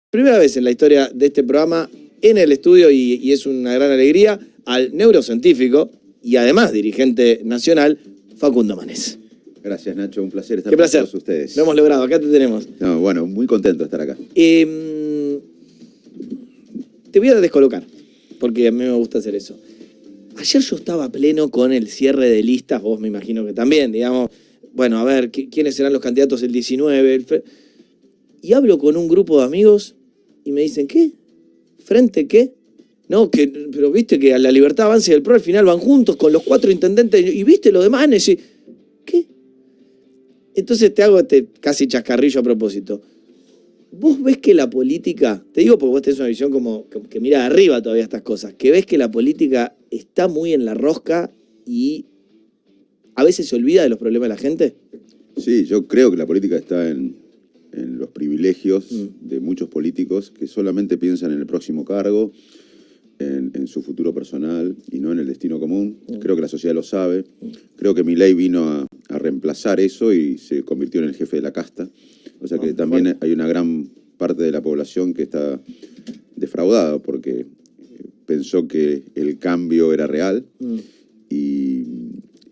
Primera vez en la historia de este programa en el estudio y es una gran alegría al neurocientífico y además dirigente nacional, Facundo Manez. Gracias, Nacho. Un placer estar Qué con placer. todos ustedes. Lo hemos logrado, acá te tenemos. No, bueno, muy contento de estar acá. Te voy a descolocar, porque a mí me gusta hacer eso. Ayer yo estaba pleno con el cierre de listas, vos me imagino que también, digamos, bueno, a ver, ¿quiénes serán los candidatos el 19? Y hablo con un grupo de amigos y me dicen, ¿qué? ¿Frente qué? No, pero viste que a la Libertad Avanza y el PRO al final van juntos con los 4 intendentes y viste lo demás, ¿qué? Entonces te hago este casi chascarrillo a propósito. ¿Vos ves que la política, te digo porque vos tenés una visión como que mira de arriba todavía estas cosas, que ves que la política está muy en la rosca y a veces se olvida de los problemas de la gente? Sí, yo creo que la política está en los privilegios de muchos políticos que solamente piensan en el próximo cargo, en su futuro personal y no en el destino común. Creo que la sociedad lo sabe. Creo que Milei vino a reemplazar eso y se convirtió en el jefe de la casta. O sea que también hay una gran parte de la población que está defraudada porque pensó que el cambio era real y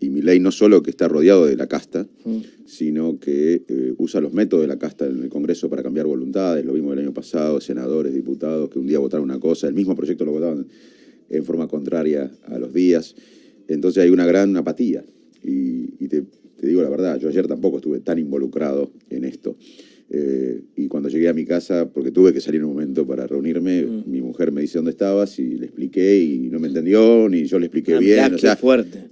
Milei no solo que está rodeado de la casta, sino que usa los métodos de la casta en el Congreso para cambiar voluntades. Lo vimos el año pasado, senadores, diputados, que un día votaron una cosa, el mismo proyecto lo votaban en forma contraria a los días. Entonces hay una gran apatía. Y te digo la verdad, yo ayer tampoco estuve tan involucrado en esto. Y cuando llegué a mi casa, porque tuve que salir un momento para reunirme, mi mujer me dice dónde estabas y le expliqué y no me entendió, ni yo le expliqué bien. O sea, fuerte.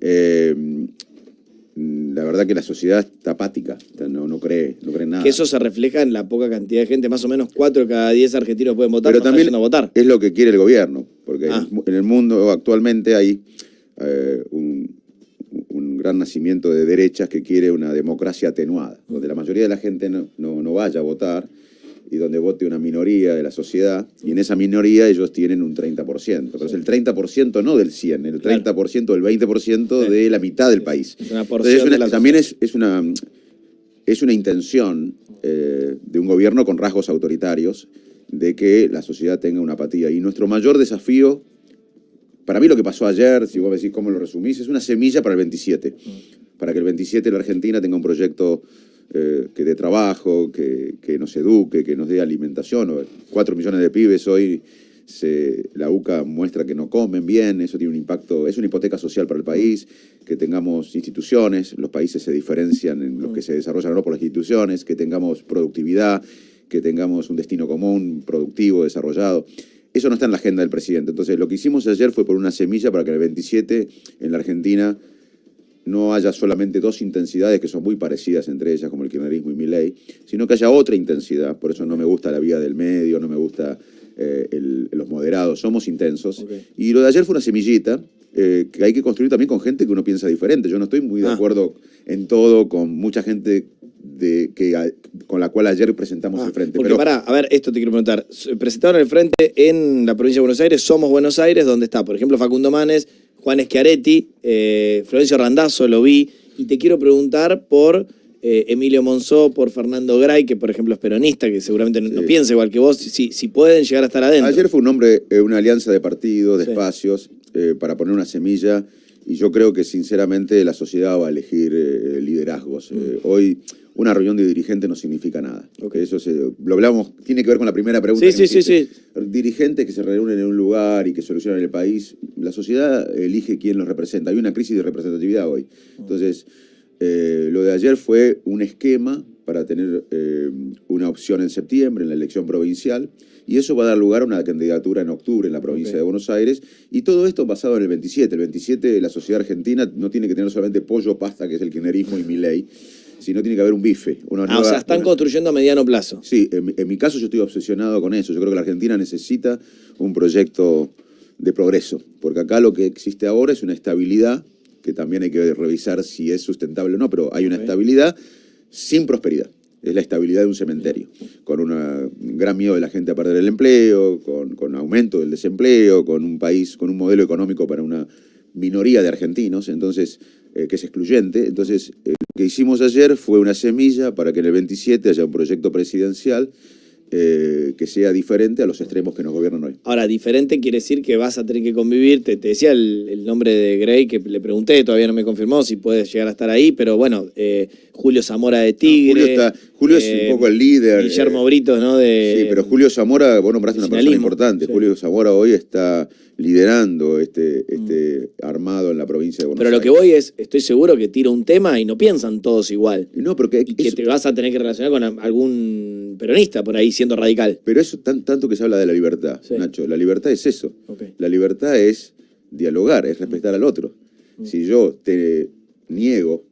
La verdad que la sociedad está apática, no cree nada. Que eso se refleja en la poca cantidad de gente, más o menos 4 de cada 10 argentinos pueden votar, pero no también a votar. Es lo que quiere el gobierno, porque en el mundo actualmente hay un gran nacimiento de derechas que quiere una democracia atenuada, donde la mayoría de la gente no vaya a votar y donde vote una minoría de la sociedad, y en esa minoría ellos tienen un 30%, pero es el 30% no del 100, el 30% del 20% de la mitad del país. Es una porción de la también es una intención de un gobierno con rasgos autoritarios de que la sociedad tenga una apatía. Y nuestro mayor desafío, para mí lo que pasó ayer, si vos me decís cómo lo resumís, es una semilla para el 27. Para que el 27 la Argentina tenga un proyecto que dé trabajo, que nos eduque, que nos dé alimentación. 4 millones de pibes hoy, la UCA muestra que no comen bien, eso tiene un impacto, es una hipoteca social para el país, que tengamos instituciones, los países se diferencian en los que se desarrollan o no por las instituciones, que tengamos productividad, que tengamos un destino común, productivo, desarrollado. Eso no está en la agenda del presidente. Entonces, lo que hicimos ayer fue por una semilla para que en el 27, en la Argentina, no haya solamente 2 intensidades que son muy parecidas entre ellas, como el kirchnerismo y Milei, sino que haya otra intensidad. Por eso no me gusta la vía del medio, no me gusta los moderados, somos intensos. Y lo de ayer fue una semillita que hay que construir también con gente que uno piensa diferente. Yo no estoy muy de acuerdo en todo con mucha gente con la cual ayer presentamos el frente. Porque a ver, esto te quiero preguntar. Presentaron el frente en la provincia de Buenos Aires, Somos Buenos Aires, donde está, por ejemplo, Facundo Manez, Juan Schiaretti, Florencio Randazzo, lo vi, y te quiero preguntar por Emilio Monzó, por Fernando Gray, que por ejemplo es peronista, que seguramente no piensa igual que vos, si pueden llegar a estar adentro. Ayer fue una alianza de partidos, de espacios, para poner una semilla, y yo creo que sinceramente la sociedad va a elegir liderazgos. Hoy una reunión de dirigentes no significa nada. Eso lo hablamos, tiene que ver con la primera pregunta. Sí. Dirigentes que se reúnen en un lugar y que solucionan el país, la sociedad elige quién los representa. Hay una crisis de representatividad hoy. Entonces, lo de ayer fue un esquema para tener una opción en septiembre, en la elección provincial, y eso va a dar lugar a una candidatura en octubre en la provincia de Buenos Aires, y todo esto basado en el 27. El 27, la sociedad argentina no tiene que tener solamente pollo, pasta, que es el kirchnerismo y Milei, sino tiene que haber un bife. O sea, están construyendo a mediano plazo. Sí, en mi caso yo estoy obsesionado con eso. Yo creo que la Argentina necesita un proyecto de progreso, porque acá lo que existe ahora es una estabilidad, que también hay que revisar si es sustentable o no, pero hay una estabilidad sin prosperidad. Es la estabilidad de un cementerio, con un gran miedo de la gente a perder el empleo, con aumento del desempleo, con un país, con un modelo económico para una minoría de argentinos, entonces que es excluyente. Entonces, lo que hicimos ayer fue una semilla para que en el 27 haya un proyecto presidencial que sea diferente a los extremos que nos gobiernan hoy. Ahora, diferente quiere decir que vas a tener que convivir. Te decía el nombre de Grey, que le pregunté, todavía no me confirmó si puede llegar a estar ahí, pero bueno, Julio Zamora de Tigre. No, Julio es un poco el líder. Guillermo Britos, ¿no? Sí, pero Julio Zamora, vos nombraste una persona importante. Sí. Julio Zamora hoy está liderando este armado en la provincia de Buenos Pero Aires. lo que voy es, estoy seguro que tira un tema y no piensan todos igual. No, porque Y que te vas a tener que relacionar con algún peronista por ahí siendo radical. Pero eso tanto que se habla de la libertad, Sí. Nacho. La libertad es eso. Okay. La libertad es dialogar, es respetar al otro. Si yo te niego,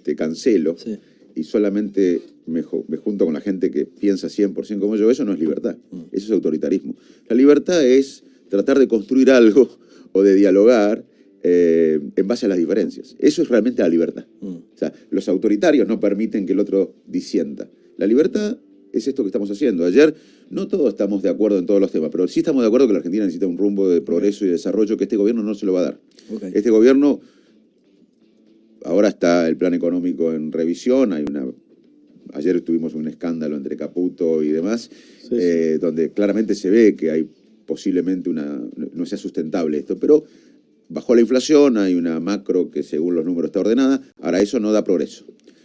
te cancelo Sí. y solamente me junto con la gente que piensa 100% como yo, eso no es libertad. Eso es autoritarismo. La libertad es tratar de construir algo o de dialogar en base a las diferencias. Eso es realmente la libertad. O sea, los autoritarios no permiten que el otro disienta. La libertad es esto que estamos haciendo. Ayer no todos estamos de acuerdo en todos los temas, pero sí estamos de acuerdo que la Argentina necesita un rumbo de progreso y desarrollo que este gobierno no se lo va a dar. Okay. Este gobierno, ahora está el plan económico en revisión, ayer tuvimos un escándalo entre Caputo y demás, Sí. donde claramente se ve que hay posiblemente no sea sustentable esto, pero bajó la inflación, hay una macro que según los números está ordenada, ahora eso no da progreso.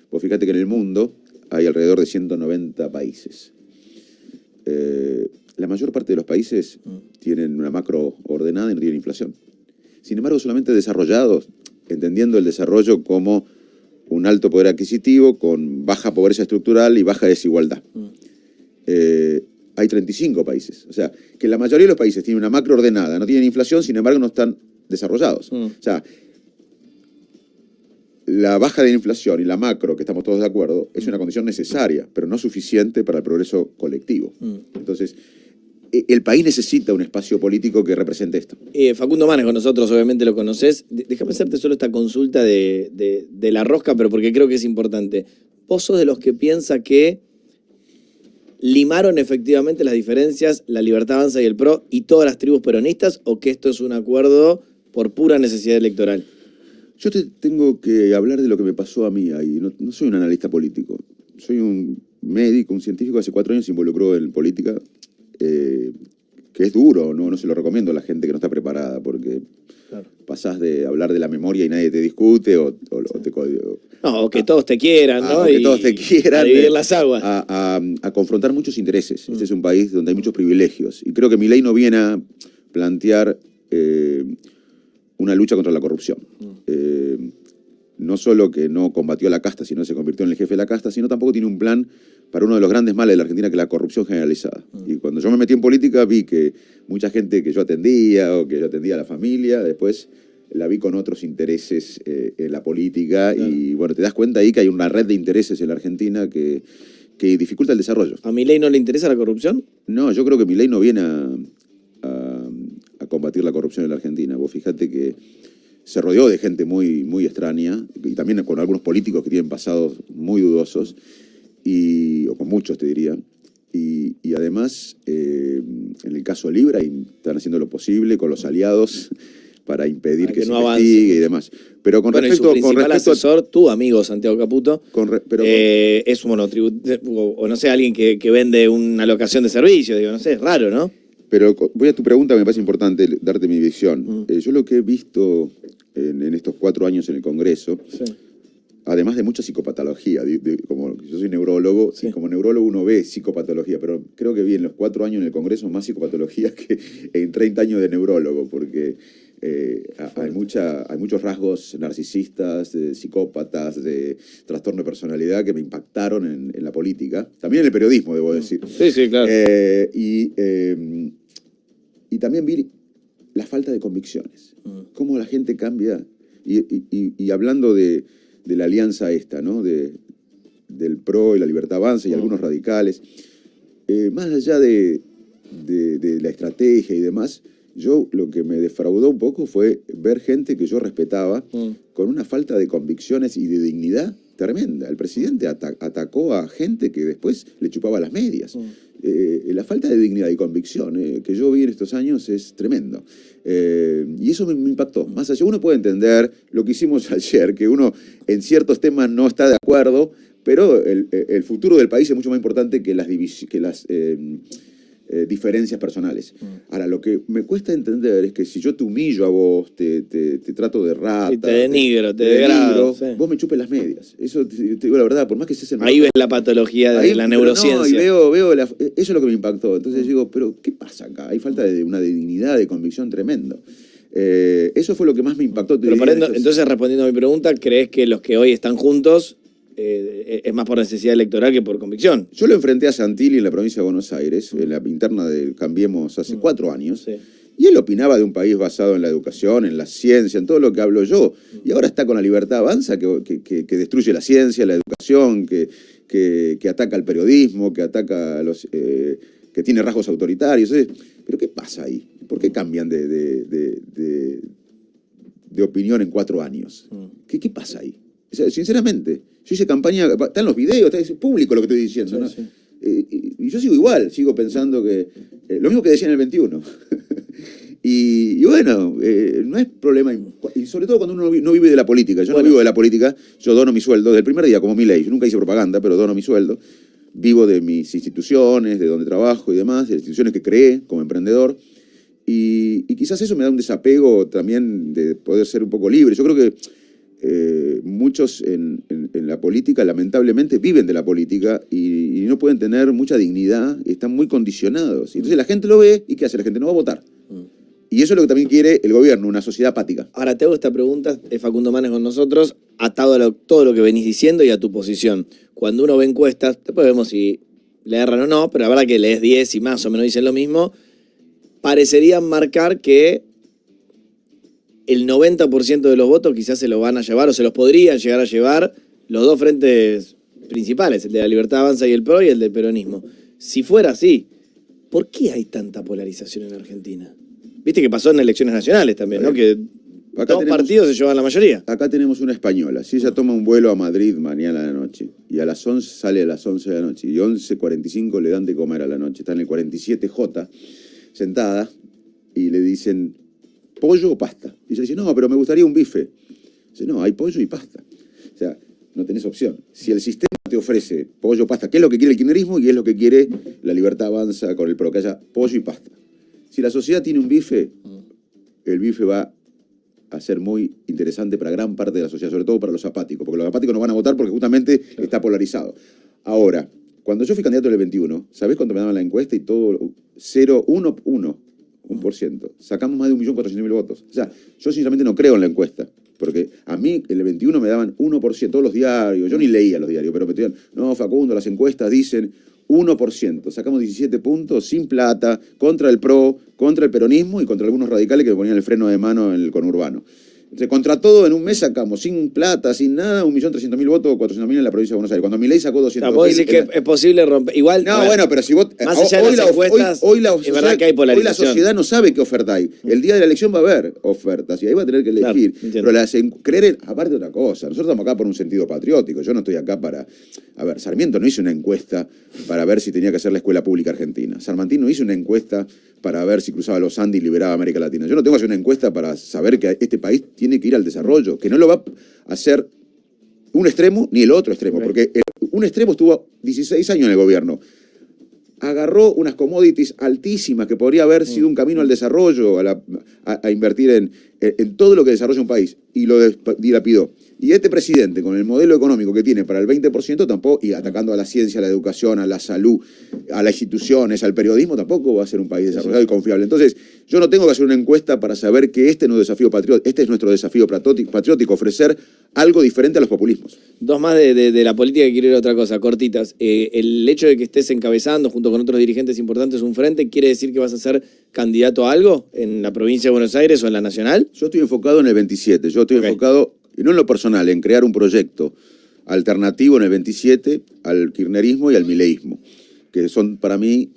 Pues fíjate que en el mundo hay alrededor de 190 países. La mayor parte de los países tienen una macro ordenada y no tienen inflación. Sin embargo, solamente desarrollados, entendiendo el desarrollo como un alto poder adquisitivo con baja pobreza estructural y baja desigualdad. Hay 35 países. O sea, que la mayoría de los países tienen una macro ordenada, no tienen inflación, sin embargo no están desarrollados. O sea, la baja de la inflación y la macro, que estamos todos de acuerdo, es una condición necesaria, pero no suficiente para el progreso colectivo. Entonces, el país necesita un espacio político que represente esto. Facundo Manes con nosotros, obviamente lo conoces. Déjame hacerte solo esta consulta de la rosca, pero porque creo que es importante. ¿Vos sos de los que piensa que limaron efectivamente las diferencias, la Libertad Avanza y el PRO y todas las tribus peronistas, o que esto es un acuerdo por pura necesidad electoral? Yo te tengo que hablar de lo que me pasó a mí ahí. No soy un analista político. Soy un médico, un científico, hace 4 años se involucró en política, que es duro, no se lo recomiendo a la gente que no está preparada, porque Claro. pasás de hablar de la memoria y nadie te discute, o que todos te quieran, ¿no? o que todos te quieran. A dividir las aguas. A confrontar muchos intereses. Este es un país donde hay muchos privilegios. Y creo que Milei no viene a plantear una lucha contra la corrupción. No solo que no combatió a la casta, sino se convirtió en el jefe de la casta, sino tampoco tiene un plan para uno de los grandes males de la Argentina, que es la corrupción generalizada. Y cuando yo me metí en política vi que mucha gente que yo atendía o que yo atendía a la familia, después la vi con otros intereses en la política. Claro. Y bueno, te das cuenta ahí que hay una red de intereses en la Argentina que dificulta el desarrollo. ¿A Milei no le interesa la corrupción? No, yo creo que Milei no viene a combatir la corrupción en la Argentina. Vos fíjate que se rodeó de gente muy, muy extraña, y también con algunos políticos que tienen pasados muy dudosos, o con muchos te diría. Y además, en el caso Libra, están haciendo lo posible con los aliados para impedir que se no investigue avance. Y demás. Pero con bueno, respecto, y su principal asesor, tu amigo Santiago Caputo, es un monotributo, o no sé, alguien que vende una locación de servicio, digo, no sé, es raro, ¿no? Pero voy a tu pregunta, me parece importante darte mi visión. Yo lo que he visto en estos 4 años en el Congreso, sí, además de mucha psicopatología, como yo soy neurólogo, sí, y como neurólogo uno ve psicopatología, pero creo que vi en los 4 años en el Congreso más psicopatología que en 30 años de neurólogo, porque hay muchos rasgos narcisistas, de psicópatas, de trastorno de personalidad que me impactaron en la política, también en el periodismo, debo decir. Sí, sí, claro. Y también vi la falta de convicciones, cómo la gente cambia, y hablando de la alianza esta, ¿no? Del PRO y la Libertad Avanza y algunos radicales, más allá de la estrategia y demás, yo lo que me defraudó un poco fue ver gente que yo respetaba con una falta de convicciones y de dignidad tremenda. El presidente atacó a gente que después le chupaba las medias. La falta de dignidad y convicción que yo vi en estos años es tremendo. Y eso me impactó. Más allá, uno puede entender lo que hicimos ayer, que uno en ciertos temas no está de acuerdo, pero el futuro del país es mucho más importante que las diferencias personales. Ahora, lo que me cuesta entender es que si yo te humillo a vos, te trato de rata, y te denigro, te degrado, sí. vos me chupes las medias. Eso te digo la verdad, por más que seas el Ahí ves la patología de la neurociencia. No, y veo eso es lo que me impactó. Entonces digo, pero ¿qué pasa acá? Hay falta de una dignidad, de convicción tremendo. Eso fue lo que más me impactó. Pero entonces, respondiendo a mi pregunta, ¿crees que los que hoy están juntos es más por necesidad electoral que por convicción? Yo lo enfrenté a Santilli en la provincia de Buenos Aires, en la interna de Cambiemos hace 4 años, sí. Y él opinaba de un país basado en la educación, en la ciencia, en todo lo que hablo yo. Y ahora está con la Libertad Avanza, que destruye la ciencia, la educación, que ataca al periodismo, que ataca a los... que tiene rasgos autoritarios. ¿Pero qué pasa ahí? ¿Por qué cambian de opinión en 4 años? ¿Qué pasa ahí? O sea, sinceramente, yo hice campaña, están los videos, es público lo que estoy diciendo, sí, ¿no? Sí. Y yo sigo igual, sigo pensando que... lo mismo que decía en el 21. y bueno, no es problema, y sobre todo cuando uno no vive de la política. Yo no vivo de la política, yo dono mi sueldo desde el primer día, como Milei. Yo nunca hice propaganda, pero dono mi sueldo. Vivo de mis instituciones, de donde trabajo y demás, de las instituciones que creé como emprendedor. Y quizás eso me da un desapego también de poder ser un poco libre. Yo creo que muchos en la política, lamentablemente, viven de la política y no pueden tener mucha dignidad y están muy condicionados. Y entonces la gente lo ve y ¿qué hace? La gente no va a votar. Y eso es lo que también quiere el gobierno, una sociedad apática. Ahora te hago esta pregunta, Facundo Manes con nosotros, atado a todo lo que venís diciendo y a tu posición. Cuando uno ve encuestas, después vemos si le erran o no, pero la verdad que lees 10 y más o menos dicen lo mismo, parecerían marcar que el 90% de los votos quizás se los van a llevar o se los podrían llegar a llevar los dos frentes principales, el de la Libertad Avanza y el PRO y el del peronismo. Si fuera así, ¿por qué hay tanta polarización en Argentina? Viste que pasó en elecciones nacionales también, ¿no? Que dos partidos se llevan la mayoría. Acá tenemos una española. Si ella toma un vuelo a Madrid mañana a la noche y a las 11 sale a las 11 de la noche y 11:45 le dan de comer a la noche, está en el 47J sentada y le dicen pollo o pasta. Y ella dice, no, pero me gustaría un bife. Dice, no, hay pollo y pasta. O sea, no tenés opción. Si el sistema te ofrece pollo o pasta, que es lo que quiere el kirchnerismo y es lo que quiere la Libertad Avanza con el PRO, que haya pollo y pasta. Si la sociedad tiene un bife, el bife va a ser muy interesante para gran parte de la sociedad, sobre todo para los apáticos, porque los apáticos no van a votar porque justamente está polarizado. Ahora, cuando yo fui candidato en el 21, ¿sabés cuánto me daban la encuesta? Y todo, 1%. Sacamos más de 1.400.000 votos. O sea, yo sinceramente no creo en la encuesta, porque a mí en el 21 me daban 1%, todos los diarios, yo ni leía los diarios, pero me decían, no, Facundo, las encuestas dicen 1%, sacamos 17 puntos sin plata, contra el PRO, contra el peronismo y contra algunos radicales que me ponían el freno de mano en el conurbano. Entonces, contra todo, en un mes sacamos, sin plata, sin nada, 1.300.000 votos o 400.000 en la provincia de Buenos Aires. Cuando Milei sacó 200.000... Vos decís que es posible romper... Igual, no, bueno, pero si vos... Más allá de las encuestas, es verdad que hay polarización. Hoy la sociedad no sabe qué oferta hay. El día de la elección va a haber ofertas y ahí va a tener que elegir. Claro, pero creer, aparte de otra cosa, nosotros estamos acá por un sentido patriótico. Yo no estoy acá para... A ver, Sarmiento no hizo una encuesta para ver si tenía que hacer la escuela pública argentina. San Martín no hizo una encuesta para ver si cruzaba los Andes y liberaba América Latina. Yo no tengo que hacer una encuesta para saber que este país tiene que ir al desarrollo, que no lo va a hacer un extremo ni el otro extremo, porque un extremo estuvo 16 años en el gobierno. Agarró unas commodities altísimas que podría haber sido un camino al desarrollo, a invertir en todo lo que desarrolla un país, y lo dilapidó. Y este presidente, con el modelo económico que tiene para el 20%, tampoco, y atacando a la ciencia, a la educación, a la salud, a las instituciones, al periodismo, tampoco va a ser un país desarrollado y confiable. Entonces, yo no tengo que hacer una encuesta para saber que este es nuestro desafío patriótico, ofrecer algo diferente a los populismos. Dos más de la política que quiero ir a otra cosa, cortitas. El hecho de que estés encabezando, junto con otros dirigentes importantes, un frente, ¿quiere decir que vas a ser candidato a algo en la provincia de Buenos Aires o en la nacional? Yo estoy enfocado en el 27, yo estoy enfocado... Y no en lo personal, en crear un proyecto alternativo en el 27 al kirchnerismo y al mileísmo, que son para mí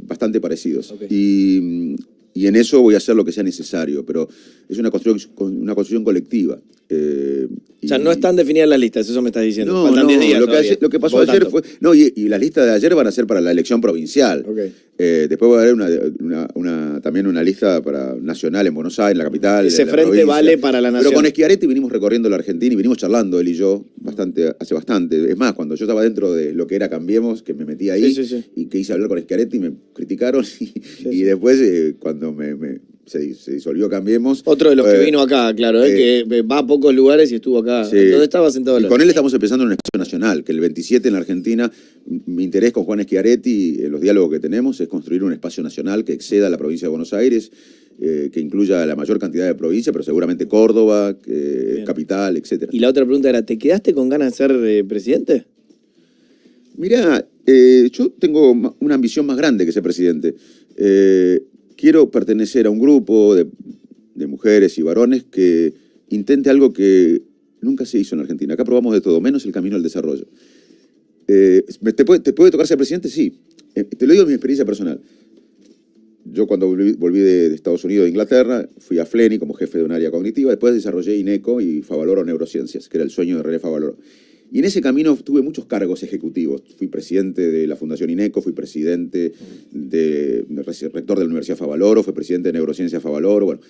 bastante parecidos. Y en eso voy a hacer lo que sea necesario, pero es una construcción colectiva. O sea, no están definidas las listas, eso me estás diciendo. No, faltan 10 días lo que pasó ayer fue... No, y las listas de ayer van a ser para la elección provincial. Después va a haber también una lista para nacional en Buenos Aires, en la capital. Ese en la frente provincia. vale para la nación. Pero con Schiaretti vinimos recorriendo la Argentina y vinimos charlando él y yo hace bastante. Es más, cuando yo estaba dentro de lo que era Cambiemos, que me metí ahí y que hice hablar con Schiaretti, me criticaron y después cuando se disolvió Cambiemos. Otro de los que vino acá, claro, que va a pocos lugares y estuvo acá. Sí. ¿Dónde estaba sentado? Y con él estamos empezando un espacio nacional, que el 27 en la Argentina, mi interés con Juan Schiaretti, en los diálogos que tenemos, es construir un espacio nacional que exceda a la provincia de Buenos Aires, que incluya la mayor cantidad de provincias, pero seguramente Córdoba, Capital, etc. Y la otra pregunta era, ¿te quedaste con ganas de ser presidente? Mirá, yo tengo una ambición más grande que ser presidente. Quiero pertenecer a un grupo de mujeres y varones que intente algo que nunca se hizo en Argentina. Acá probamos de todo, menos el camino al desarrollo. ¿Te puede tocar ser presidente? Sí. Te lo digo en mi experiencia personal. Yo cuando volví de Estados Unidos, de Inglaterra, fui a FLENI como jefe de un área cognitiva, después desarrollé INECO y Favaloro Neurociencias, que era el sueño de René Favaloro. Y en ese camino tuve muchos cargos ejecutivos. Fui presidente de la Fundación INECO, fui presidente rector de la Universidad Favaloro, fui presidente de Neurociencias Favaloro. Bueno,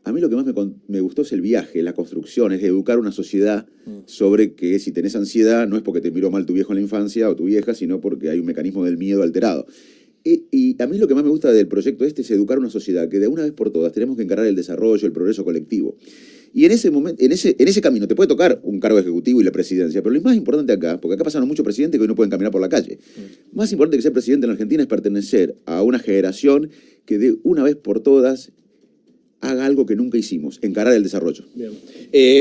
a mí lo que más me gustó es el viaje, la construcción, es educar a una sociedad sobre que si tenés ansiedad no es porque te miró mal tu viejo en la infancia o tu vieja, sino porque hay un mecanismo del miedo alterado. Y a mí lo que más me gusta del proyecto es educar a una sociedad que de una vez por todas tenemos que encarar el desarrollo, el progreso colectivo. Y en ese momento, en ese camino te puede tocar un cargo ejecutivo y la presidencia, pero lo más importante acá, porque acá pasaron muchos presidentes que hoy no pueden caminar por la calle, más importante que ser presidente en la Argentina es pertenecer a una generación que de una vez por todas haga algo que nunca hicimos, encarar el desarrollo. Bien.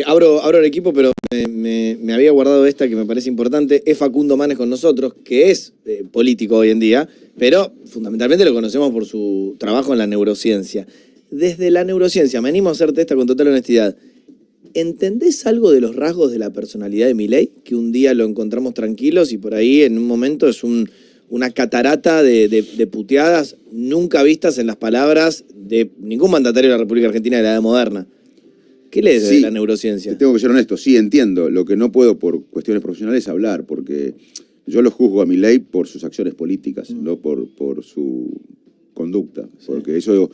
Abro el equipo, pero me había guardado esta que me parece importante. Es Facundo Manes con nosotros, que es político hoy en día, pero fundamentalmente lo conocemos por su trabajo en la neurociencia. Desde la neurociencia, me animo a hacerte esta con total honestidad. ¿Entendés algo de los rasgos de la personalidad de Milei? Que un día lo encontramos tranquilos y por ahí en un momento es una catarata de puteadas nunca vistas en las palabras de ningún mandatario de la República Argentina de la edad moderna. ¿Qué lees de la neurociencia? Tengo que ser honesto, sí entiendo. Lo que no puedo por cuestiones profesionales es hablar, porque yo lo juzgo a Milei por sus acciones políticas, no por su conducta, porque eso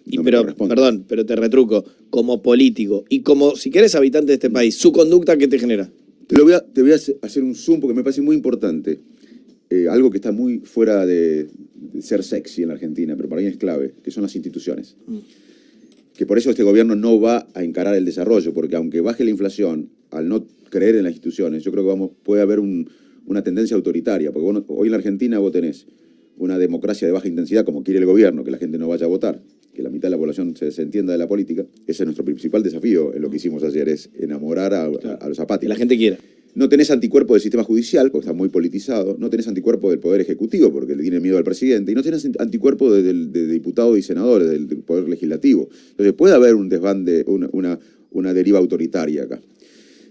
no me corresponde. Perdón, pero te retruco, como político y como, si querés, habitante de este país, ¿su conducta qué te genera? Te voy a hacer un zoom porque me parece muy importante. Algo que está muy fuera de ser sexy en la Argentina, pero para mí es clave, que son las instituciones. Que por eso este gobierno no va a encarar el desarrollo, porque aunque baje la inflación, al no creer en las instituciones, yo creo que puede haber una tendencia autoritaria, porque hoy en la Argentina vos tenés una democracia de baja intensidad, como quiere el gobierno, que la gente no vaya a votar, que la mitad de la población se desentienda de la política. Ese es nuestro principal desafío en lo que hicimos ayer, es enamorar a los apáticos. Que la gente quiera. No tenés anticuerpo del sistema judicial, porque está muy politizado. No tenés anticuerpo del Poder Ejecutivo, porque le tiene miedo al presidente. Y no tenés anticuerpo de diputados y senadores, del Poder Legislativo. Entonces puede haber un desbande, una deriva autoritaria acá.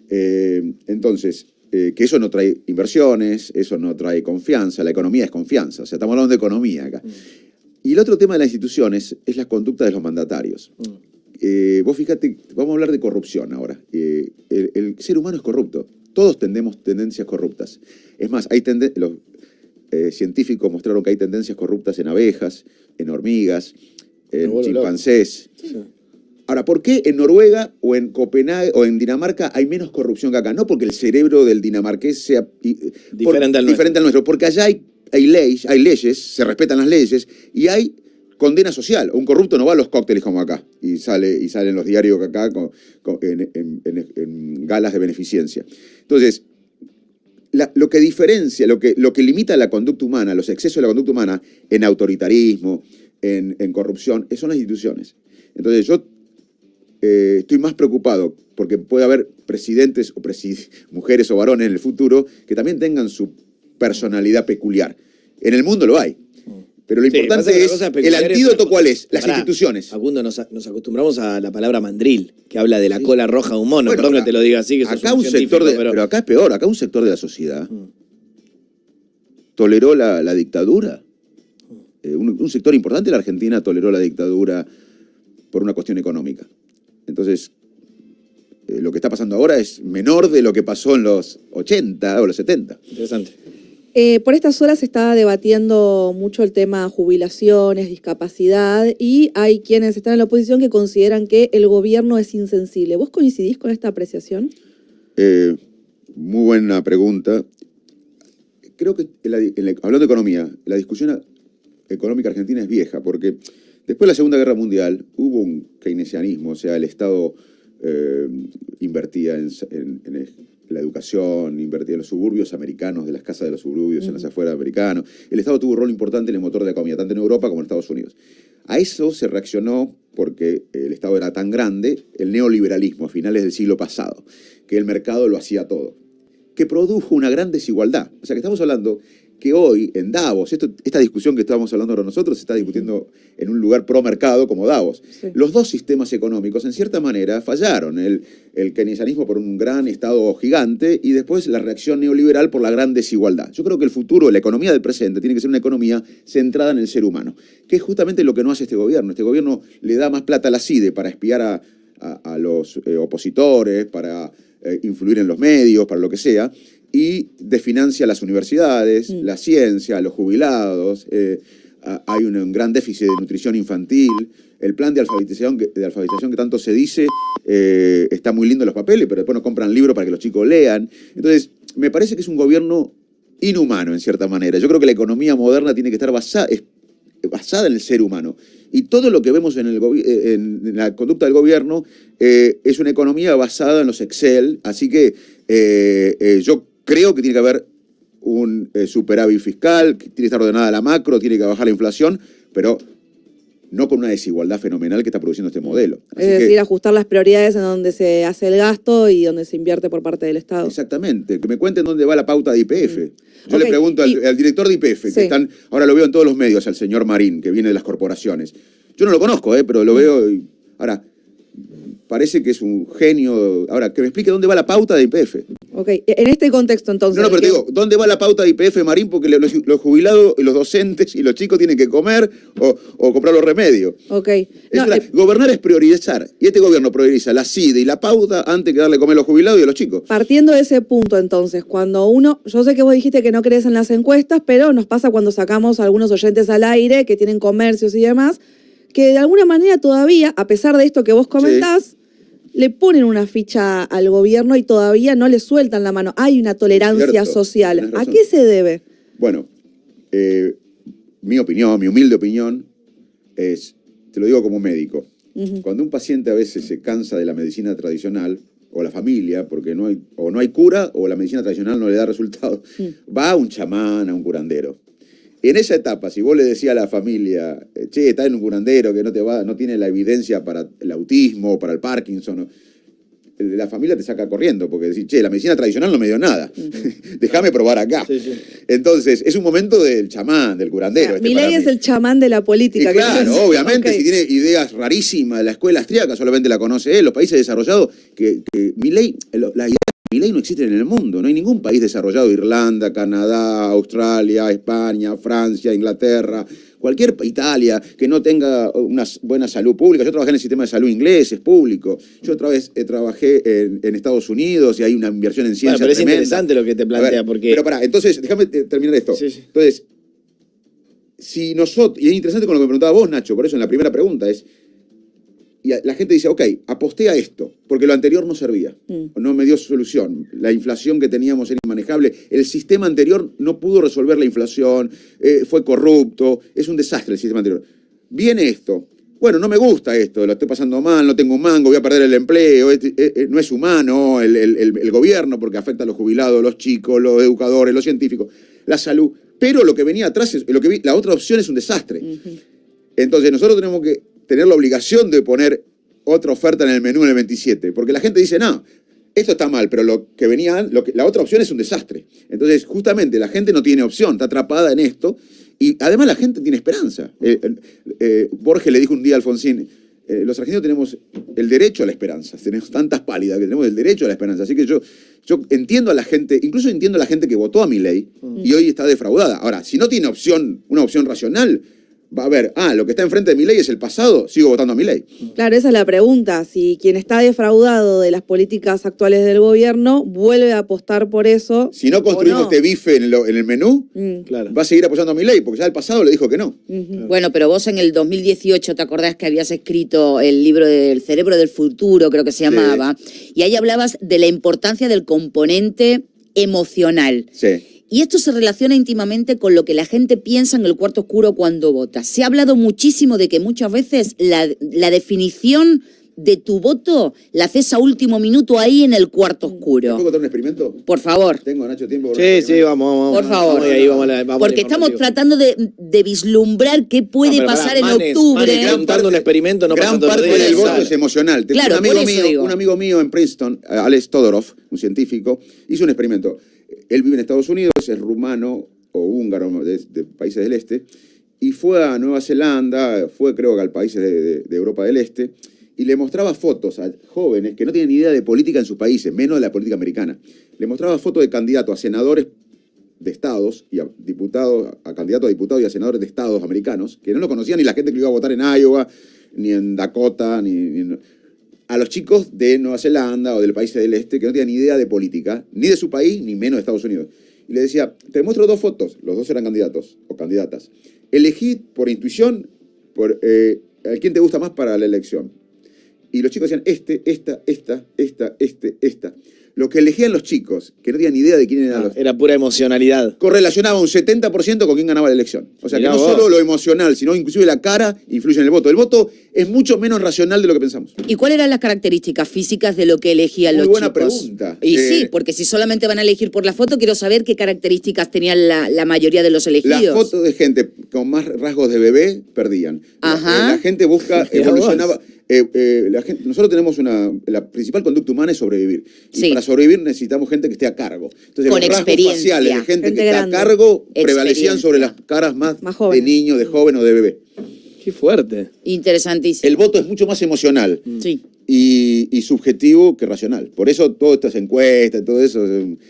Entonces, que eso no trae inversiones, eso no trae confianza. La economía es confianza. O sea, estamos hablando de economía acá. Y el otro tema de las instituciones es la conducta de los mandatarios. Vos fíjate, vamos a hablar de corrupción ahora. El ser humano es corrupto. Todos tenemos tendencias corruptas. Es más, los científicos mostraron que hay tendencias corruptas en abejas, en hormigas, en chimpancés. Sí. Ahora, ¿por qué en Noruega o en Copenhague o en Dinamarca hay menos corrupción que acá? No porque el cerebro del dinamarqués sea diferente al nuestro, porque allá hay leyes, se respetan las leyes y hay condena social. Un corrupto no va a los cócteles como acá y sale en los diarios acá en galas de beneficencia. Entonces, lo que diferencia, lo que limita la conducta humana, los excesos de la conducta humana en autoritarismo, en corrupción, son las instituciones. Entonces yo estoy más preocupado porque puede haber presidentes o mujeres o varones en el futuro que también tengan su personalidad peculiar. En el mundo lo hay. Pero lo importante es, ¿el antídoto cuál es? Las instituciones. Facundo, nos acostumbramos a la palabra mandril, que habla de la cola roja de un mono. Bueno, perdón que te lo diga así, que acá un sector pero acá es peor, acá un sector de la sociedad toleró la dictadura. Un sector importante de la Argentina toleró la dictadura por una cuestión económica. Entonces, lo que está pasando ahora es menor de lo que pasó en los 80 o los 70. Interesante. Por estas horas se está debatiendo mucho el tema jubilaciones, discapacidad, y hay quienes están en la oposición que consideran que el gobierno es insensible. ¿Vos coincidís con esta apreciación? Muy buena pregunta. Creo que, hablando de economía, la discusión económica argentina es vieja, porque después de la Segunda Guerra Mundial hubo un keynesianismo, o sea, el Estado invertía en la educación, invertía en los suburbios americanos, de las casas de los suburbios, en las afueras americanos. El Estado tuvo un rol importante en el motor de la economía, tanto en Europa como en Estados Unidos. A eso se reaccionó porque el Estado era tan grande, el neoliberalismo a finales del siglo pasado, que el mercado lo hacía todo, que produjo una gran desigualdad. O sea, que estamos hablando que hoy en Davos, esta discusión que estábamos hablando ahora nosotros se está discutiendo en un lugar pro mercado como Davos. Sí. Los dos sistemas económicos, en cierta manera, fallaron. El keynesianismo por un gran Estado gigante y después la reacción neoliberal por la gran desigualdad. Yo creo que el futuro, la economía del presente, tiene que ser una economía centrada en el ser humano, que es justamente lo que no hace este gobierno. Este gobierno le da más plata a la CIDE para espiar a los opositores, para influir en los medios, para lo que sea, y desfinancia las universidades, la ciencia, los jubilados, hay un gran déficit de nutrición infantil, el plan de alfabetización que tanto se dice, está muy lindo en los papeles, pero después no compran libros para que los chicos lean. Entonces, me parece que es un gobierno inhumano, en cierta manera. Yo creo que la economía moderna tiene que estar basada en el ser humano. Y todo lo que vemos en la conducta del gobierno es una economía basada en los Excel, así que yo creo que tiene que haber un superávit fiscal, que tiene que estar ordenada la macro, tiene que bajar la inflación, pero no con una desigualdad fenomenal que está produciendo este modelo. Así es decir, ajustar las prioridades en donde se hace el gasto y donde se invierte por parte del Estado. Exactamente, que me cuenten dónde va la pauta de YPF. Yo le pregunto al director de YPF, que ahora lo veo en todos los medios, al señor Marín, que viene de las corporaciones. Yo no lo conozco, pero lo veo. Ahora, parece que es un genio. Ahora, que me explique dónde va la pauta de YPF. Ok, en este contexto entonces... No, pero te digo, ¿dónde va la pauta de YPF, Marín? Porque los jubilados, los docentes y los chicos tienen que comer o comprar los remedios. Ok. Gobernar es priorizar. Y este gobierno prioriza la CIDE y la pauta antes que darle a comer a los jubilados y a los chicos. Partiendo de ese punto entonces, cuando uno... Yo sé que vos dijiste que no crees en las encuestas, pero nos pasa cuando sacamos a algunos oyentes al aire que tienen comercios y demás, que de alguna manera todavía, a pesar de esto que vos comentás, le ponen una ficha al gobierno y todavía no le sueltan la mano. Hay una tolerancia social. ¿A qué se debe? Bueno, mi opinión, mi humilde opinión, es, te lo digo como médico, cuando un paciente a veces se cansa de la medicina tradicional, o la familia, porque no hay cura, o la medicina tradicional no le da resultado, va a un chamán, a un curandero. En esa etapa, si vos le decías a la familia, che, está en un curandero que no tiene la evidencia para el autismo, para el Parkinson, la familia te saca corriendo, porque decís, che, la medicina tradicional no me dio nada, déjame probar acá. Sí. Entonces, es un momento del chamán, del curandero. Milei es el chamán de la política. Y claro, obviamente, si tiene ideas rarísimas, la escuela austríaca solamente la conoce él, los países desarrollados, que Milei, las ideas Milei no existen en el mundo, no hay ningún país desarrollado, Irlanda, Canadá, Australia, España, Francia, Inglaterra, Italia, que no tenga una buena salud pública. Yo trabajé en el sistema de salud inglés, es público. Yo otra vez trabajé en Estados Unidos y hay una inversión en ciencia pero tremenda. Es interesante lo que te plantea, porque... Pero pará, entonces, déjame terminar esto. Sí. Entonces, si nosotros, y es interesante con lo que me preguntaba vos, Nacho, por eso en la primera pregunta es, y la gente dice, ok, aposté a esto, porque lo anterior no servía, no me dio solución. La inflación que teníamos era inmanejable, el sistema anterior no pudo resolver la inflación, fue corrupto, es un desastre el sistema anterior. Viene esto, bueno, no me gusta esto, lo estoy pasando mal, no tengo un mango, voy a perder el empleo, no es humano el gobierno, porque afecta a los jubilados, los chicos, los educadores, los científicos, la salud, pero lo que venía atrás, la otra opción es un desastre. Entonces nosotros tenemos que tener la obligación de poner otra oferta en el menú en el 27, porque la gente dice, no, esto está mal, pero lo que venía, la otra opción es un desastre. Entonces, justamente, la gente no tiene opción, está atrapada en esto, y además la gente tiene esperanza. Borges le dijo un día a Alfonsín, los argentinos tenemos el derecho a la esperanza, tenemos tantas pálidas que tenemos el derecho a la esperanza, así que yo entiendo a la gente, incluso entiendo a la gente que votó a Milei, y hoy está defraudada. Ahora, si no tiene una opción racional, va a ver, lo que está enfrente de Milei es el pasado, sigo votando a Milei. Claro, esa es la pregunta. Si quien está defraudado de las políticas actuales del gobierno vuelve a apostar por eso. Si no construimos o no. este bife en el menú, Claro. va a seguir apoyando a Milei, porque ya el pasado le dijo que no. Bueno, pero vos en el 2018, ¿te acordás que habías escrito el libro del cerebro del futuro, creo que se llamaba? Y ahí hablabas de la importancia del componente emocional. Sí. Y esto se relaciona íntimamente con lo que la gente piensa en el cuarto oscuro cuando vota. Se ha hablado muchísimo de que muchas veces la definición de tu voto la haces a último minuto ahí en el cuarto oscuro. ¿Puedo contar un experimento? Por favor. Tengo, Nacho, tiempo. Sí, vamos. Por favor. Vamos ahí, vamos a la Porque estamos informativa. tratando de vislumbrar qué puede No, pero pasar pará, en Manes, octubre. Manes, contando un experimento no pasa Gran todos los parte días. del voto Sala. es emocional. Claro, por eso digo. Un amigo mío en Princeton, Alex Todorov, un científico, hizo un experimento. Él vive en Estados Unidos, es rumano o húngaro de países del este, y fue a Nueva Zelanda, fue creo que al países de Europa del Este, y le mostraba fotos a jóvenes que no tienen ni idea de política en sus países, menos de la política americana. Le mostraba fotos de candidatos a senadores de estados y a diputados, a candidatos a diputados y a senadores de estados americanos, que no lo conocían ni la gente que lo iba a votar en Iowa, ni en Dakota, a los chicos de Nueva Zelanda o del país del este que no tenían ni idea de política, ni de su país, ni menos de Estados Unidos. Y le decía, te muestro dos fotos, los dos eran candidatos o candidatas. Elegí por intuición a quién te gusta más para la elección. Y los chicos decían, esta. Lo que elegían los chicos, que no tenían ni idea de quién eran los... Era pura emocionalidad. correlacionaba un 70% con quién ganaba la elección. O sea, Mirá que no vos. solo lo emocional, sino inclusive la cara influye en el voto. El voto es mucho menos racional de lo que pensamos. ¿Y cuáles eran las características físicas de lo que elegían Muy los buena chicos? pregunta. Y sí, porque si solamente van a elegir por la foto, quiero saber qué características tenían la mayoría de los elegidos. Las fotos de gente con más rasgos de bebé perdían. Ajá. La gente busca, Mirá evolucionaba. vos. Nosotros tenemos la principal conducta humana es sobrevivir. Y Sí. para sobrevivir necesitamos gente que esté a cargo. Entonces Con los rasgos experiencia. faciales de gente Gente que grande. está a cargo Experiencia. prevalecían sobre las caras más de jóvenes. niño, de joven o de bebé. Qué fuerte. Interesantísimo. El voto es mucho más emocional. Sí. Y subjetivo que racional. Por eso todas estas encuestas, todo eso,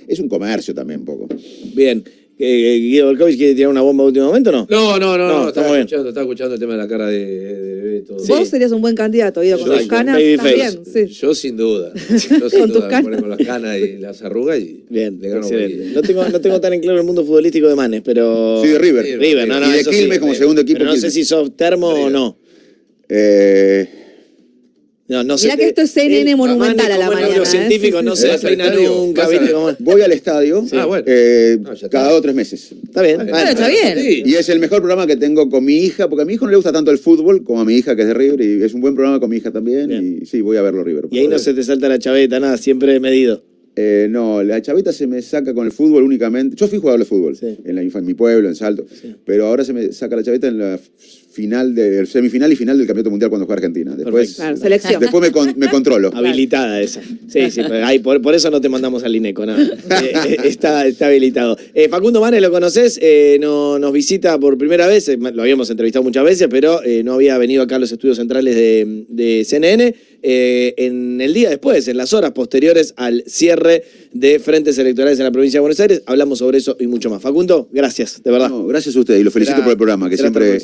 es un comercio también un poco. Bien. ¿Guido Volkovich quiere tirar una bomba a último momento o no? No, estamos bien. estaba escuchando el tema de la cara de bebé. Todo. Vos serías un buen candidato, Guido, con Yo tus soy canas babyface. también. Sí. Yo sin duda. Con tus canas. Me con las canas y las arrugas y Bien, le gano excelente. cualquiera. No tengo tan en claro el mundo futbolístico de Manes, pero... Soy de River. Sí, River, no, y de eso Quilmes como segundo equipo. Pero no sé Quilmes. si sos termo o no. No sé. Mirá que esto es CNN monumental a la como mañana, neurocientífico, ¿eh? no Sí, se sí. afina ¿Vas al estadio? nunca, ¿Vas a- ¿viste cómo es? Voy al estadio Ah, bueno. cada ya está. 2 o 3 meses. Está bien. Bueno, Bueno, está bien. Sí. Y es el mejor programa que tengo con mi hija, porque a mi hijo no le gusta tanto el fútbol como a mi hija que es de River, y es un buen programa con mi hija también, Bien. y sí, voy a verlo River. Y ahí no se te salta la chaveta, nada, siempre medido. No, la chaveta se me saca con el fútbol únicamente. Yo fui jugador de fútbol Sí. en mi pueblo, en Salto, pero ahora se me saca la chaveta en la semifinal y final del Campeonato Mundial cuando juega Argentina. Después, Perfecto. Claro, selección. después me controlo. Habilitada esa. Sí, pero ahí, por eso no te mandamos al INECO, nada. Está habilitado. Facundo Manes, ¿lo conocés? Nos visita por primera vez, lo habíamos entrevistado muchas veces, pero no había venido acá a los estudios centrales de CNN. En el día después, en las horas posteriores al cierre de frentes electorales en la provincia de Buenos Aires, hablamos sobre eso y mucho más. Facundo, gracias, de verdad. No, gracias a ustedes y los felicito Será- por el programa, que será hasta siempre